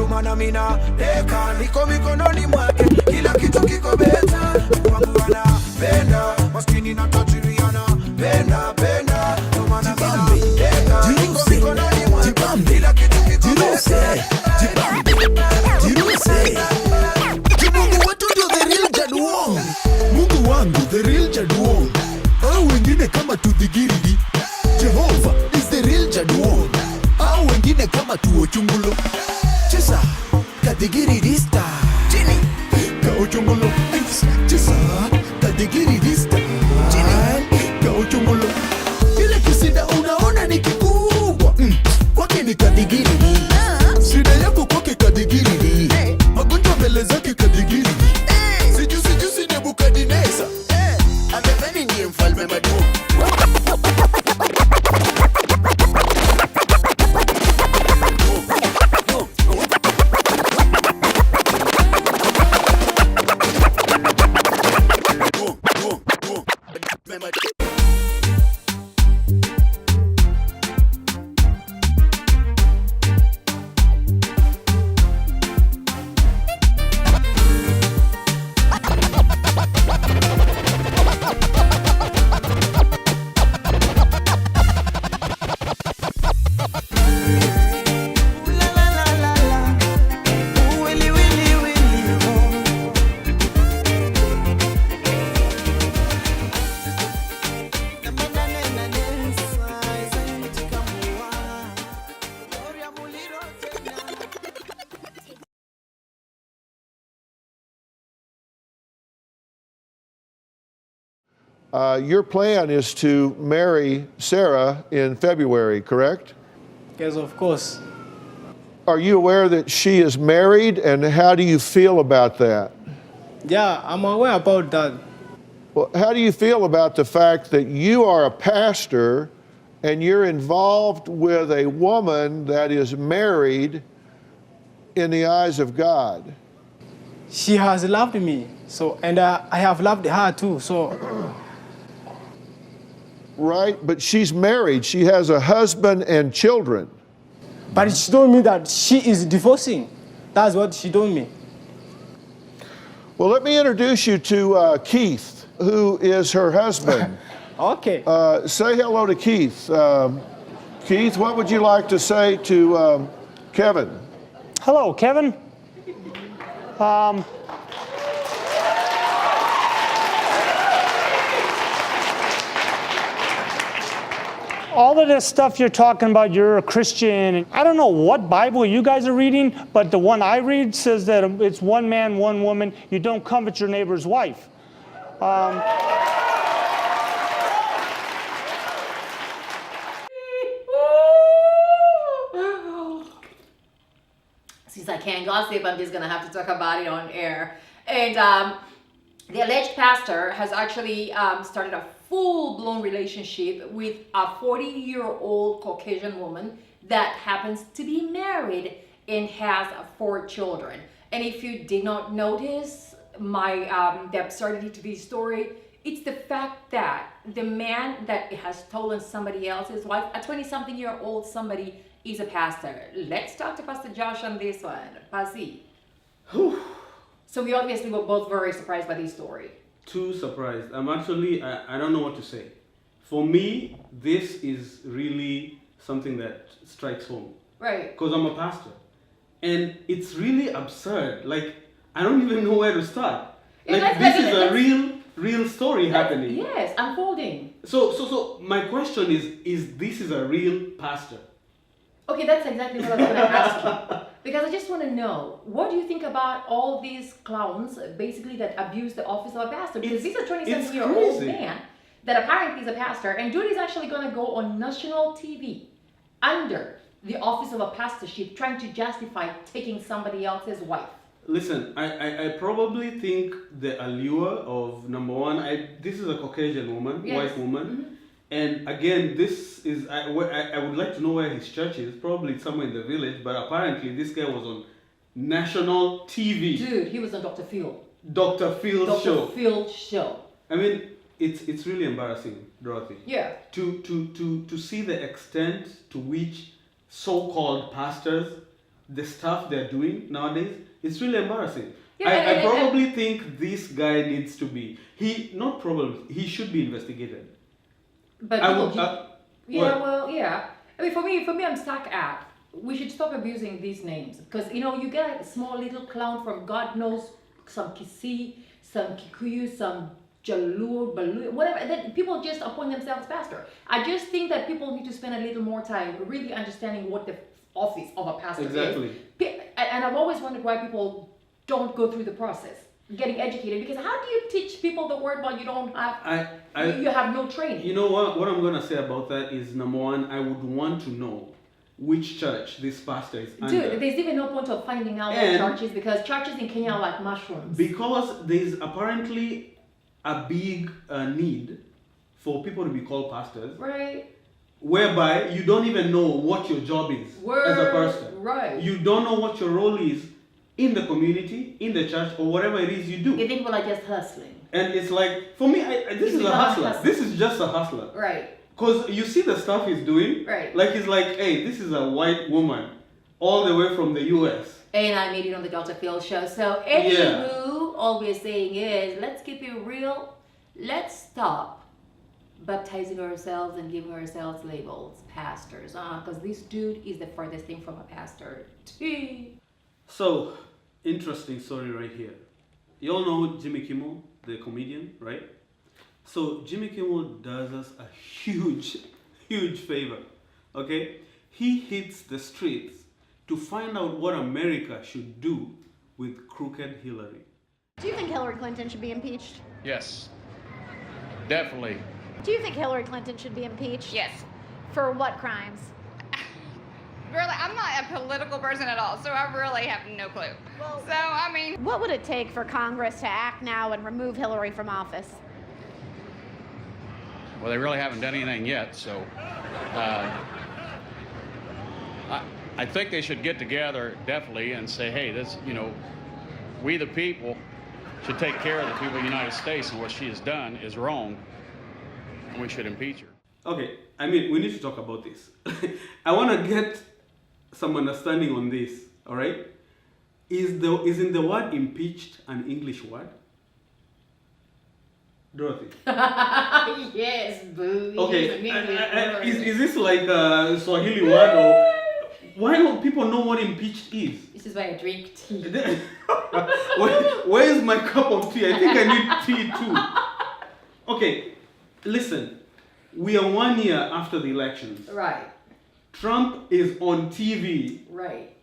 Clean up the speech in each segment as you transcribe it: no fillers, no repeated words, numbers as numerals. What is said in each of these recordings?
ndo maana mina deka niko mikononi mwake kila kitu kiko beta wangu anapenda maskini na tajiriana penda ndo maana mina deka niko mikononi mwake kila kitu kiko beta Mungu wetu ndio the real Jaduong Mungu wangu the real Jaduong au wengine kama tudhigiridi Jehovah is the real Jaduong au wengine kama tuochungulo Chesa kadigirista Chini kaochungulo Chesa kadigirista Chini kaochungulo Kile kisida unaona ni kikubwa kwake ni kadigiridi Shida yako kwake kadigiridi magonjwa mbele zake kadigiridi Sijusi Nebukadneza amefanya ndiye mfalme madumu Your plan is to marry Sarah in February, correct? Yes, of course. Are you aware that she is married, and how do you feel about that? Yeah, I'm aware about that. Well, how do you feel about the fact that you are a pastor and you're involved with a woman that is married in the eyes of God? She has loved me, and I have loved her too, so... Right, but she's married. She has a husband and children. But she told me that she is divorcing. That's what she told me. Well, let me introduce you to Keith, who is her husband. Okay. Say hello to Keith. Keith, what would you like to say to Kevin? Hello, Kevin. All of this stuff you're talking about, you're a Christian. I don't know what Bible you guys are reading, but the one I read says that it's one man, one woman. You don't covet your neighbor's wife. Since I can't gossip, I'm just gonna have to talk about it on air. And the alleged pastor has actually started a full-blown relationship with a 40-year-old Caucasian woman that happens to be married and has 4 children. And if you did not notice the absurdity to this story, it's the fact that the man that has stolen somebody else's wife, a 20-something-year-old somebody, is a pastor. Let's talk to Pastor Josh on this one. Pasi. So we obviously were both very surprised by this story. Too surprised. I'm actually, I don't know what to say. For me, this is really something that strikes home. Right. Because I'm a pastor. And it's really absurd. Like, I don't even know where to start. Like, this is a real story happening. Yes, unfolding. So my question is this is a real pastor? Okay, that's exactly what I was going to ask you. Because I just want to know, what do you think about all these clowns, basically, that abuse the office of a pastor? Because he's a 27-year-old man that apparently is a pastor, and dude is actually going to go on national TV under the office of a pastorship, trying to justify taking somebody else's wife. Listen, I probably think the allure of, number one, this is a Caucasian woman, yes. white woman. Mm-hmm. And again, this is, I would like to know where his church is. Probably somewhere in the village, but apparently this guy was on national TV. Dude, he was on Dr. Phil. Dr. Phil's show. Dr. Phil's show. I mean, it's really embarrassing, Dorothy. Yeah. To see the extent to which so-called pastors the stuff they're doing nowadays, it's really embarrassing. Yeah, I probably think this guy needs to be, he should be investigated. But I people, would, yeah, what? well, yeah. I mean, for me, I'm stuck at. We should stop abusing these names because you get a small little clown from God knows some Kisii, some Kikuyu, some Jalu, Balu, whatever. And then people just appoint themselves pastor. I just think that people need to spend a little more time really understanding what the office of a pastor is. And I've always wondered why people don't go through the process, getting educated. Because how do you teach people the word while you don't have, you have no training? You know what I'm going to say about that is, number one, I would want to know which church this pastor is under. Dude, there's even no point of finding out what churches, because churches in Kenya are like mushrooms. Because there's apparently a big need for people to be called pastors. Right. Whereby you don't even know what your job is as a pastor. Right. You don't know what your role is in the community, in the church, or whatever it is you do. You think people are just hustling. And it's like, for me, this is a hustler. This is just a hustler. Right. Because you see the stuff he's doing. Right. Like, he's like, hey, this is a white woman all the way from the US. And I made it on the Dr. Phil show. So anywho, all we're saying is, let's keep it real. Let's stop baptizing ourselves and giving ourselves labels, pastors. Because this dude is the furthest thing from a pastor. So, interesting story right here. You all know Jimmy Kimmel, the comedian, right? So Jimmy Kimmel does us a huge, huge favor, okay? He hits the streets to find out what America should do with crooked Hillary. Do you think Hillary Clinton should be impeached? Yes, definitely. Do you think Hillary Clinton should be impeached? Yes. For what crimes? Really, I'm not a political person at all, so I really have no clue. Well, so, I mean... What would it take for Congress to act now and remove Hillary from office? Well, they really haven't done anything yet, so I think they should get together definitely and say, hey, this, we the people should take care of the people of the United States, and what she has done is wrong, and we should impeach her. Okay, I mean, we need to talk about this. I want to get some understanding on this, all right? Isn't the word impeached an English word? Dorothy? Yes, boo. Okay, is this like a Swahili word, or why don't people know what impeached is? This is why I drink tea. Where is my cup of tea? I think I need tea too. Okay, listen. We are 1 year after the elections. Right. Trump is on TV. Right.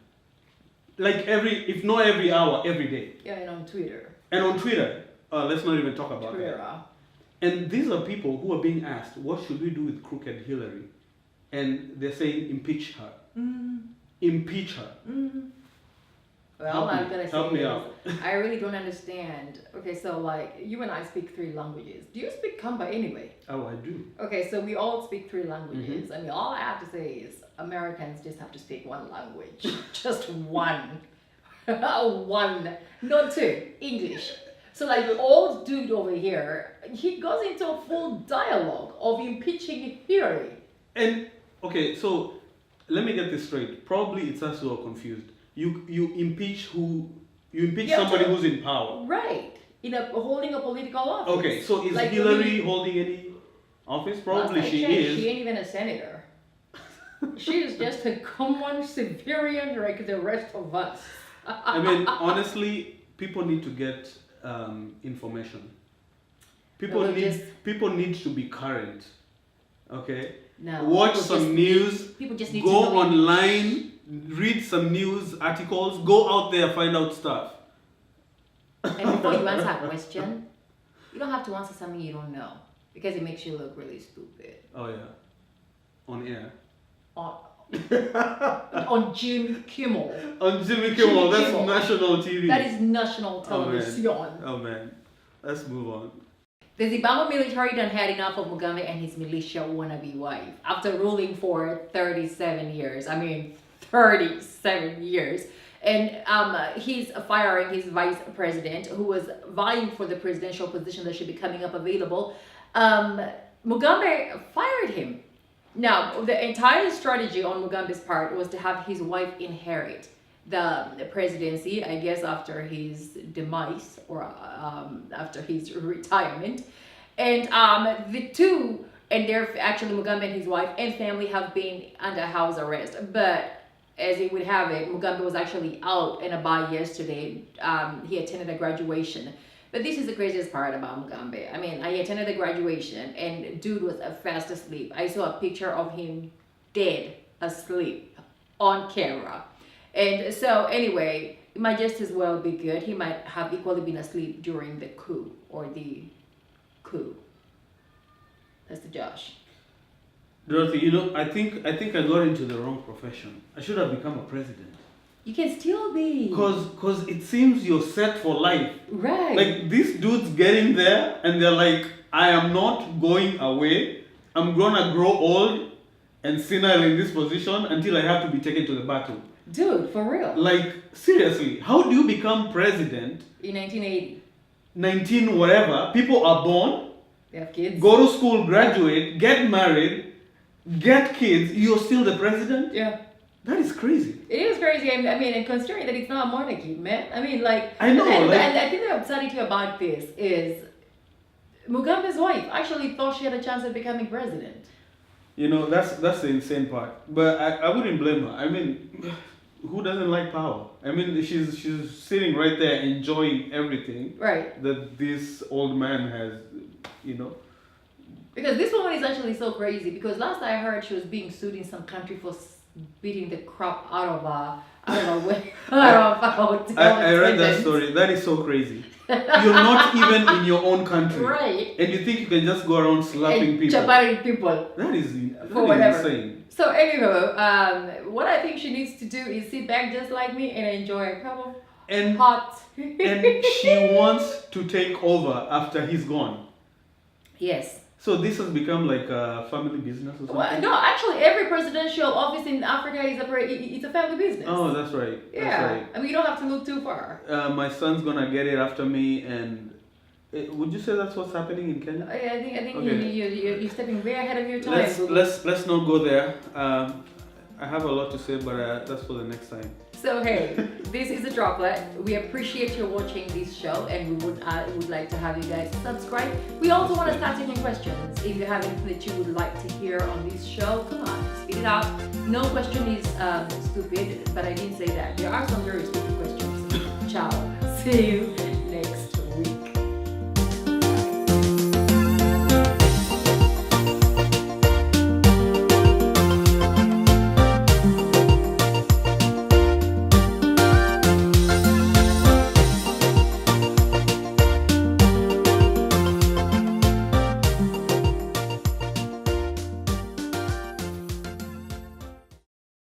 Like if not every hour, every day. Yeah, and on Twitter. And on Twitter. Let's not even talk about Twitter. that. And these are people who are being asked, what should we do with crooked Hillary? And they're saying, impeach her. Impeach her. Well, I'm gonna say help me out. I really don't understand. Okay, so like you and I speak 3 languages. Do you speak Kamba anyway? Oh, I do. Okay, so we all speak 3 languages. I mean, all I have to say is Americans just have to speak 1 language. Just one. One. Not 2. English. So like the old dude over here, he goes into a full dialogue of impeaching Hillary. And, okay, so let me get this straight. Probably it's us who are confused. You impeach somebody who's in power. Right. Holding a political office. Okay, so is like Hillary holding any office? Probably she is. She ain't even a senator. She is just a common civilian like the rest of us. I mean, honestly, people need to get information. People need to be current. Okay? No. Watch some news. People just need go to know online, read some news articles, go out there, find out stuff. And before you answer a question, you don't have to answer something you don't know because it makes you look really stupid. Oh yeah. On air. On Jimmy Kimmel. On Jimmy Kimmel, that's Kimmel. national TV. That is national television. Oh man. Let's move on. The Zimbabwe military done had enough of Mugabe and his militia wannabe wife. After ruling for 37 years. I mean, 37 years. And he's firing his vice president, who was vying for the presidential position that should be coming up available. Mugabe fired him. Now, the entire strategy on Mugabe's part was to have his wife inherit. the presidency, I guess after his demise or after his retirement. And the two, and they're actually Mugabe and his wife and family have been under house arrest. But as it would have it, Mugabe was actually out and about yesterday. He attended a graduation. But this is the craziest part about Mugabe. I mean, I attended the graduation and dude was fast asleep. I saw a picture of him dead asleep on camera. And so anyway, it might just as well be good. He might have equally been asleep during the coup or the coup. That's the Josh. Dorothy, you know, I think I got into the wrong profession. I should have become a president. You can still be. Cause it seems you're set for life. Right. Like these dudes getting there and they're like, I am not going away. I'm gonna grow old and senile in this position until I have to be taken to the battle. Dude, for real. Like, seriously, how do you become president? In 1980. 19 whatever, people are born, They have kids. go to school, graduate, get married, get kids, you're still the president? Yeah. That is crazy. It is crazy. I mean, and considering that it's not a monarchy, man. I mean, like, I know, And like- I think the absurdity about this is Mugabe's wife actually thought she had a chance of becoming president. You know, that's the insane part. But I wouldn't blame her. I mean, who doesn't like power? I mean, she's sitting right there enjoying everything Right. that this old man has, you know. Because this woman is actually so crazy. Because last I heard, she was being sued in some country for beating the crap out of a hotel. I read that attendant. story. That is so crazy. You're not even in your own country. Right. And you think you can just go around slapping And people. chaparing people. That is For whatever. insane. So anyhow, what I think she needs to do is sit back just like me and enjoy a cup of And hot. and she wants to take over after he's gone. Yes. So this has become like a family business or something? Well, no, actually, every presidential office in Africa is it's a family business. Oh, that's right. yeah. That's right. I mean, you don't have to look too far. My son's gonna get it after me, and would you say that's what's happening in Kenya? I think Okay. you're stepping way ahead of your time. Let's not go there. I have a lot to say, but that's for the next time. So hey, this is a Droplet. We appreciate you watching this show, and we would like to have you guys subscribe. We also want to start taking questions. If you have anything that you would like to hear on this show, come on, spit it out. No question is stupid, but I didn't say that. There are some very stupid questions. Ciao. See you